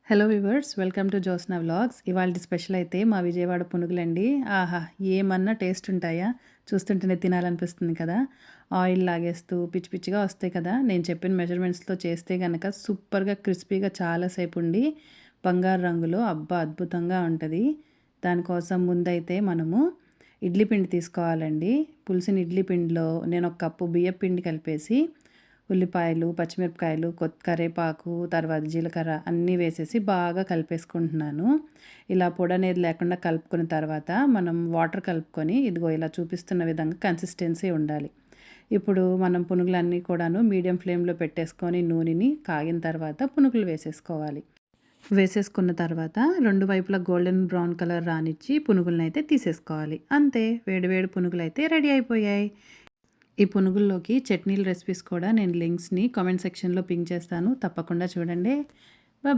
Hello viewers, welcome to Josna vlogs. ఇవాల్టి special అయితే మా విజయవాడ పునుగులండి. ఆహా! ఏమన్నా టేస్ట్ ఉంటాయా? చూస్తుంటేనే తినాలనిపిస్తుంది కదా! ఆయిల్ లాగేస్తూ పిచ్చి పిచ్చిగా వస్తాయి కదా! నేను చెప్పిన మెజర్‌మెంట్స్‌తో చేస్తే గనక సూపర్‌గా క్రిస్పీగా చాలా సేపు ఉండి బంగారు రంగులో అబ్బా! అద్భుతంగా ఉంటది. దానికోసం ముందైతే మనము ఇడ్లీ పిండి తీసుకోవాలండి. పులిసిన ఇడ్లీ పిండిలో నేను ఒక కప్పు బియ్యపు పిండి కలిపేసి ఉల్లిపాయలు, పచ్చిమిరపకాయలు, కరివేపాకు, తర్వాత జీలకర్ర అన్నీ వేసేసి బాగా కలిపేసుకుంటున్నాను. ఇలా పొడనేది లేకుండా కలుపుకున్న తర్వాత మనం వాటర్ కలుపుకొని ఇదిగో ఇలా చూపిస్తున్న విధంగా కన్సిస్టెన్సీ ఉండాలి. ఇప్పుడు మనం పునుగులన్నీ కూడాను మీడియం ఫ్లేమ్‌లో పెట్టేసుకొని నూనెని కాగిన తర్వాత పునుగులు వేసేసుకోవాలి. వేసేసుకున్న తర్వాత 2 వైపులా గోల్డెన్ బ్రౌన్ కలర్ రానిచ్చి పునుగులనైతే తీసేసుకోవాలి. అంతే, వేడి వేడి పునుగులైతే రెడీ అయిపోయాయి. ఈ పునుగుల్లోకి చట్నీల రెసిపీస్ కూడా నేను లింక్స్‌ని కామెంట్ సెక్షన్‌లో పింగ్ చేస్తాను. తప్పకుండా చూడండి. బాయ్.